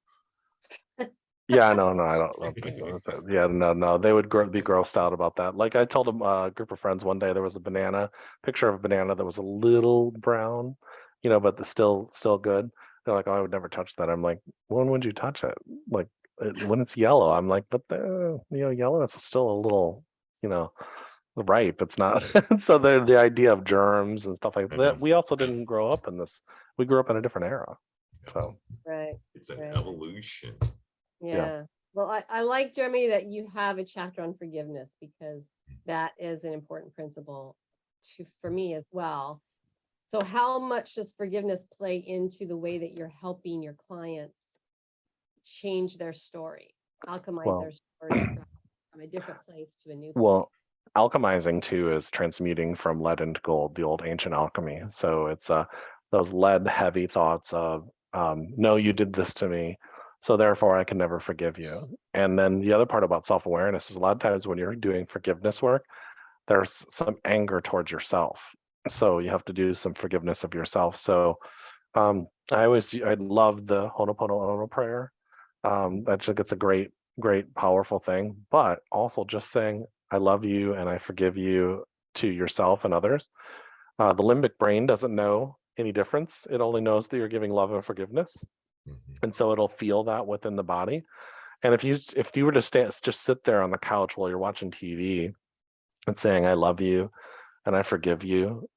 Yeah, no, I don't. Yeah, no, they would be grossed out about that. Like I told a group of friends one day, there was a picture of a banana that was a little brown, but still good. They're like, oh, I would never touch that. I'm like, when would you touch it? Like when it's yellow. I'm like, but yellow, it's still a little, ripe. It's not. So the idea of germs and stuff like that. We also didn't grow up in this. We grew up in a different era. So right, it's an evolution. Yeah. Well, I like, Jeremy, that you have a chapter on forgiveness, because that is an important principle for me as well. So how much does forgiveness play into the way that you're helping your clients change their story, alchemize their story from a different place to a new place? Well, alchemizing too is transmuting from lead into gold, the old ancient alchemy. So it's those lead heavy thoughts of, no, you did this to me, so therefore I can never forgive you. And then the other part about self-awareness is a lot of times when you're doing forgiveness work, there's some anger towards yourself. So you have to do some forgiveness of yourself. So I love the Ho'oponopono prayer. I think it's a great, powerful thing, but also just saying, I love you and I forgive you to yourself and others. The limbic brain doesn't know any difference. It only knows that you're giving love and forgiveness. And so it'll feel that within the body. And if you were to just sit there on the couch while you're watching TV and saying, I love you and I forgive you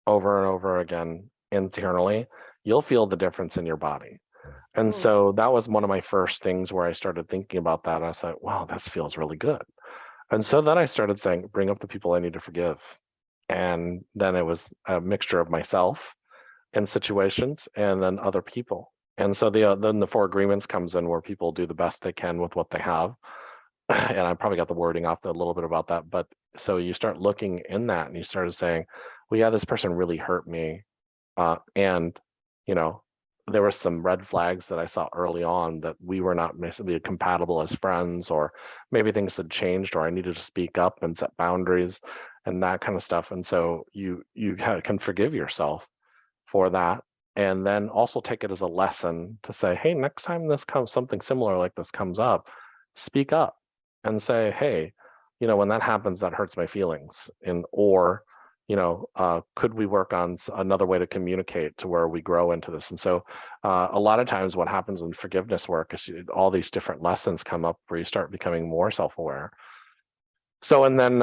over and over again internally, you'll feel the difference in your body. And so that was one of my first things where I started thinking about that. I said, wow, this feels really good. And so then I started saying, bring up the people I need to forgive. And then it was a mixture of myself in situations and then other people. And so then the 4 agreements comes in, where people do the best they can with what they have. And I probably got the wording off a little bit about that. But so you start looking in that and you started saying, well, yeah, this person really hurt me. And, there were some red flags that I saw early on that we were not necessarily compatible as friends, or maybe things had changed, or I needed to speak up and set boundaries and that kind of stuff. And so you can forgive yourself for that. And then also take it as a lesson to say, hey, next time something similar like this comes up, speak up and say, hey, when that happens, that hurts my feelings. Could we work on another way to communicate to where we grow into this? And so a lot of times what happens in forgiveness work is all these different lessons come up where you start becoming more self-aware. So, and then,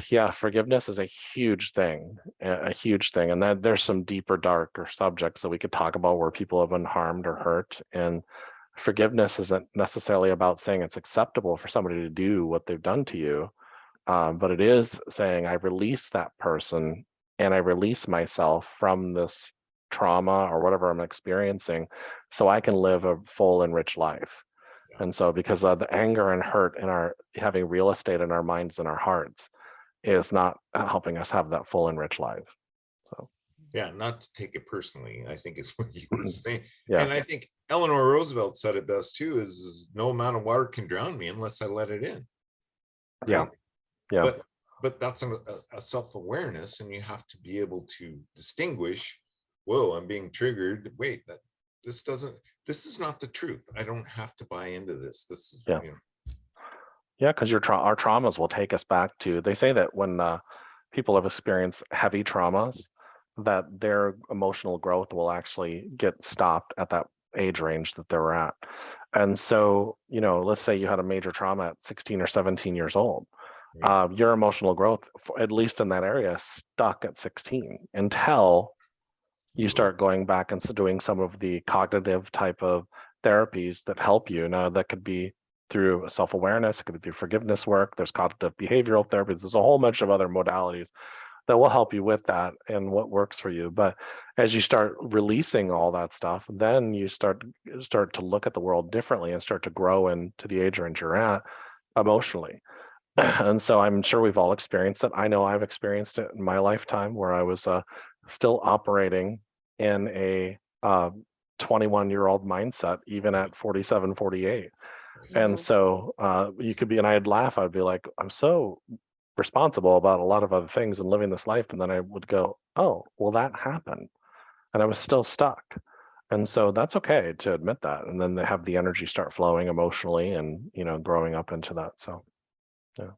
yeah, forgiveness is a huge thing, a huge thing. And that there's some deeper, darker subjects that we could talk about where people have been harmed or hurt. And forgiveness isn't necessarily about saying it's acceptable for somebody to do what they've done to you, but it is saying I release that person and I release myself from this trauma or whatever I'm experiencing so I can live a full and rich life. Yeah. And so because the anger and hurt in our having real estate in our minds and our hearts is not helping us have that full and rich life. So Yeah, not to take it personally, I think is what you were saying. yeah, And I think Eleanor Roosevelt said it best too, is no amount of water can drown me unless I let it in. yeah, Right? yeah, But that's a self-awareness, and you have to be able to distinguish, whoa, I'm being triggered. Wait, this is not the truth. I don't have to buy into this. This is, yeah. Yeah, because our traumas will take us back to. They say that when people have experienced heavy traumas, that their emotional growth will actually get stopped at that age range that they were at. And so, let's say you had a major trauma at 16 or 17 years old. Your emotional growth, at least in that area, stuck at 16 until you start going back and doing some of the cognitive type of therapies that help you. Now, that could be through self-awareness, it could be through forgiveness work, there's cognitive behavioral therapies, there's a whole bunch of other modalities that will help you with that and what works for you. But as you start releasing all that stuff, then you start to look at the world differently and start to grow into the age range you're at emotionally. And so I'm sure we've all experienced it. I know I've experienced it in my lifetime where I was still operating in a 21-year-old mindset, even at 47, 48. And so you could be, and I'd laugh, I'd be like, I'm so responsible about a lot of other things and living this life. And then I would go, oh, well, that happened. And I was still stuck. And so that's okay to admit that. And then they have the energy start flowing emotionally and, growing up into that. So, yeah.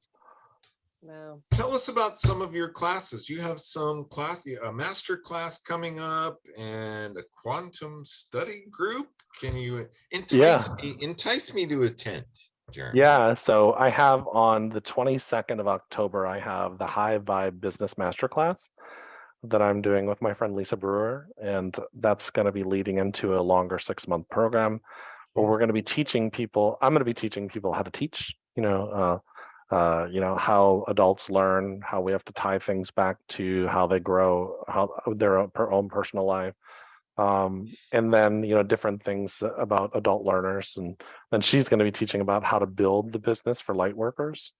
Wow. Tell us about some of your classes. You have some class, a master class coming up and a quantum study group. Can you entice me to attend, Jeremy? Yeah, so I have on the 22nd of October, I have the High Vibe Business Masterclass that I'm doing with my friend Lisa Brewer, and that's going to be leading into a longer 6-month program where we're going to be teaching people. I'm going to be teaching people how to teach. How adults learn, how we have to tie things back to how they grow, how their own personal life. And then, different things about adult learners. And then she's going to be teaching about how to build the business for light workers.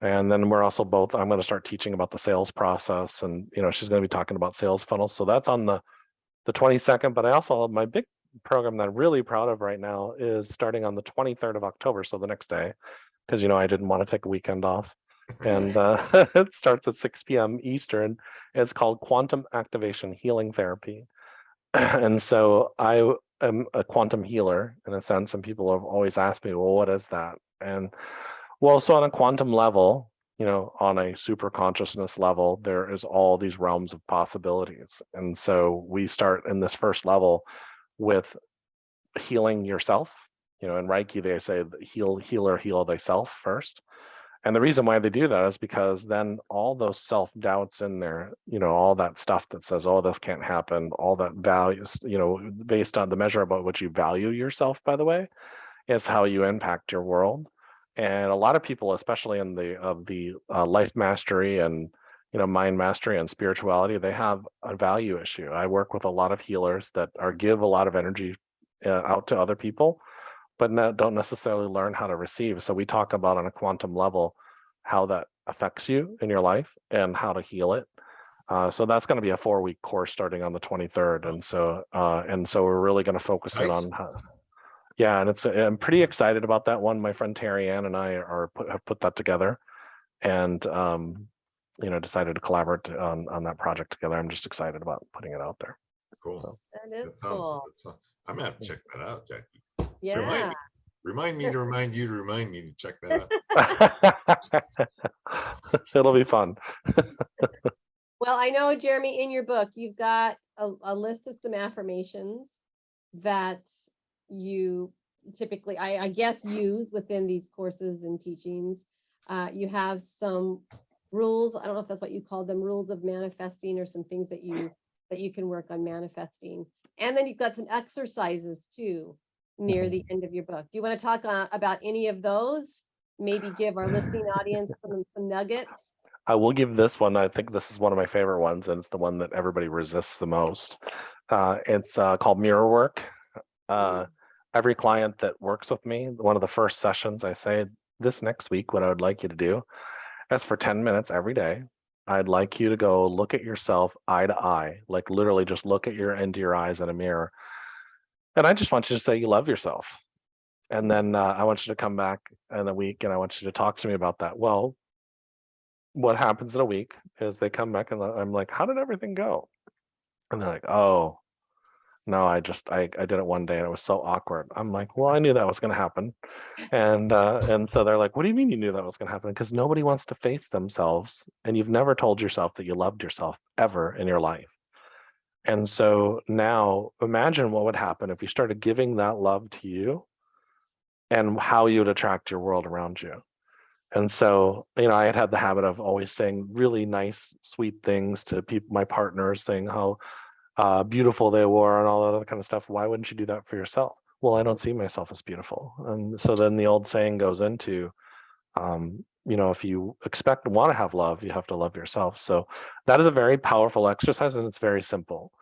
And then we're also I'm going to start teaching about the sales process. And, she's going to be talking about sales funnels. So that's on the 22nd. But I also, my big program that I'm really proud of right now is starting on the 23rd of October. So the next day, because, I didn't want to take a weekend off. And it starts at 6 p.m. Eastern. It's called Quantum Activation Healing Therapy. And so I am a quantum healer in a sense, and people have always asked me, well, what is that? And well, so on a quantum level, on a super consciousness level, there is all these realms of possibilities. And so we start in this first level with healing yourself. In Reiki, they say heal thyself first. And the reason why they do that is because then all those self-doubts in there, all that stuff that says, oh, this can't happen, all that values, based on the measure about what you value yourself, by the way, is how you impact your world. And a lot of people, especially in the life mastery and, mind mastery and spirituality, they have a value issue. I work with a lot of healers that give a lot of energy out to other people, but don't necessarily learn how to receive. So we talk about on a quantum level how that affects you in your life and how to heal it. So that's going to be a 4-week course starting on the 23rd, and so we're really going to focus in on how. Yeah, and I'm pretty excited about that one. My friend Terry Ann and I have put that together, and decided to collaborate on that project together. I'm just excited about putting it out there. Cool. So. That is cool. I'm gonna have to check that out, Jackie. Yeah. Remind me to remind you to remind me to check that out. It'll be fun. Well, I know, Jeremy, in your book, you've got a list of some affirmations that you typically, I guess, use within these courses and teachings. You have some rules. I don't know if that's what you call them, rules of manifesting, or some things that you can work on manifesting. And then you've got some exercises too near the end of your book. Do you want to talk about any of those? Maybe give our listening audience some nuggets. I will give this one. I think this is one of my favorite ones, and it's the one that everybody resists the most. It's called mirror work. Every client that works with me, one of the first sessions, I say, this next week, what I would like you to do is for 10 minutes every day, I'd like you to go look at yourself eye to eye, like literally just look at into your eyes in a mirror. And I just want you to say you love yourself. And then I want you to come back in a week and I want you to talk to me about that. Well, what happens in a week is they come back and I'm like, how did everything go? And they're like, oh, no, I did it one day and it was so awkward. I'm like, well, I knew that was going to happen. And so they're like, what do you mean you knew that was going to happen? Because nobody wants to face themselves. And you've never told yourself that you loved yourself ever in your life. And so now imagine what would happen if you started giving that love to you and how you would attract your world around you. And so, I had the habit of always saying really nice, sweet things to people, my partners, saying how beautiful they were and all that other kind of stuff. Why wouldn't you do that for yourself? Well, I don't see myself as beautiful. And so then the old saying goes into, if you want to have love, you have to love yourself. So that is a very powerful exercise and it's very simple.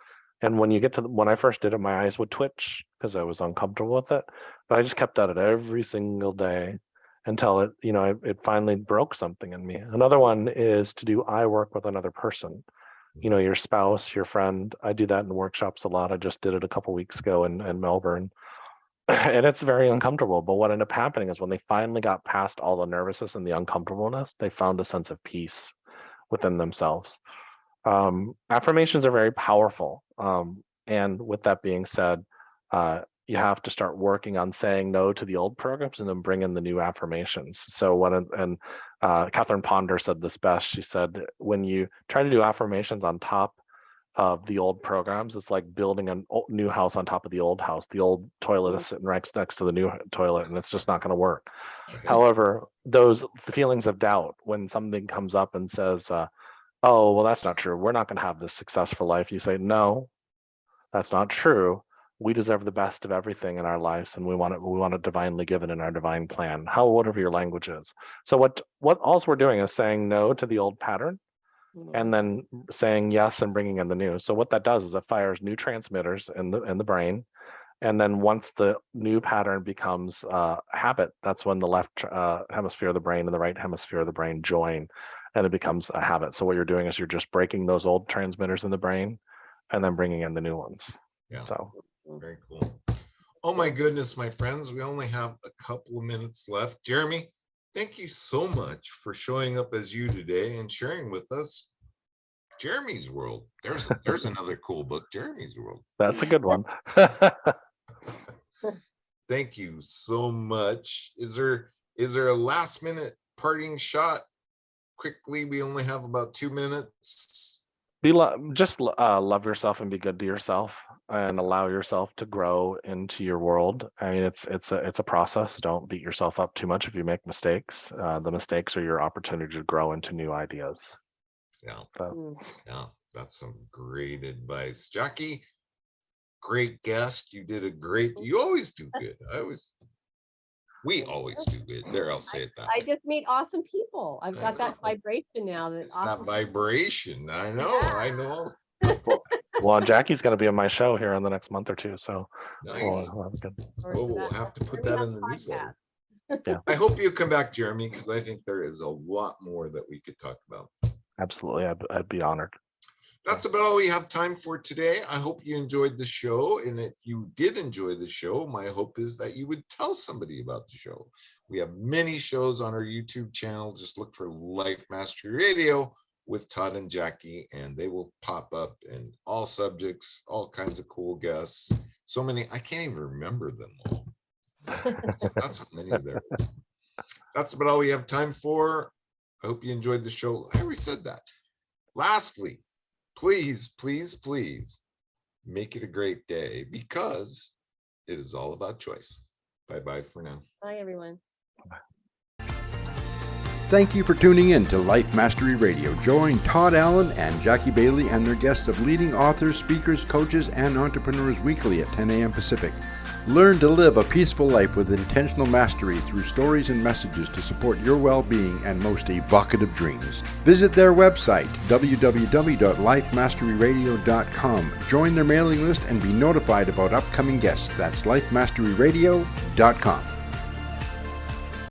And when you get to when I first did it, my eyes would twitch because I was uncomfortable with it. But I just kept at it every single day until it finally broke something in me. Another one is to do eye work with another person. Your spouse, your friend. I do that in workshops a lot. I just did it a couple weeks ago in Melbourne. And it's very uncomfortable. But what ended up happening is when they finally got past all the nervousness and the uncomfortableness, they found a sense of peace within themselves. Affirmations are very powerful. And with that being said, you have to start working on saying no to the old programs and then bring in the new affirmations. So Catherine Ponder said this best. She said, when you try to do affirmations on top of the old programs, it's like building a new house on top of the old house. The old toilet is sitting right next to the new toilet, and it's just not going to work. Okay. However, those feelings of doubt, when something comes up and says, oh, well, that's not true. We're not going to have this successful life. You say, no, that's not true. We deserve the best of everything in our lives, and we want it divinely given in our divine plan. Whatever your language is. So what all we're doing is saying no to the old pattern, and then saying yes and bringing in the new. So what that does is it fires new transmitters in the brain, and then once the new pattern becomes habit, that's when the left hemisphere of the brain and the right hemisphere of the brain join, and it becomes a habit. So what you're doing is you're just breaking those old transmitters in the brain, and then bringing in the new ones. Yeah. So. Very cool. Oh my goodness, my friends, we only have a couple of minutes left. Jeremy, thank you so much for showing up as you today and sharing with us Jeremy's World. There's another cool book, Jeremy's World. That's a good one. Thank you so much. Is there a last minute parting shot? Quickly, we only have about 2 minutes. Love yourself and be good to yourself, and allow yourself to grow into your world. I mean, it's a process. Don't beat yourself up too much if you make mistakes. The mistakes are your opportunity to grow into new ideas. Yeah. Yeah, that's some great advice. Jackie, great guest. You always do good. We always do good. There, I'll say it that way. I just meet awesome people. I've got that vibration now. It's awesome. That vibration. I know. Yeah. I know. Well, Jackie's going to be on my show here in the next month or two. So nice. We'll have to put that in the newsletter. Yeah. I hope you come back, Jeremy, because I think there is a lot more that we could talk about. Absolutely. I'd be honored. That's about all we have time for today. I hope you enjoyed the show. And if you did enjoy the show, my hope is that you would tell somebody about the show. We have many shows on our YouTube channel. Just look for Life Mastery Radio with Todd and Jackie, and they will pop up in all subjects, all kinds of cool guests. So many, I can't even remember them all. That's how many there is. That's about all we have time for. I hope you enjoyed the show. I already said that. Lastly, please, please, please make it a great day, because it is all about choice. Bye-bye for now. Bye, everyone. Bye. Thank you for tuning in to Life Mastery Radio. Join Todd Allen and Jackie Bailey and their guests of leading authors, speakers, coaches, and entrepreneurs weekly at 10 a.m. Pacific. Learn to live a peaceful life with intentional mastery through stories and messages to support your well-being and most evocative dreams. Visit their website, www.lifemasteryradio.com. Join their mailing list and be notified about upcoming guests. That's lifemasteryradio.com.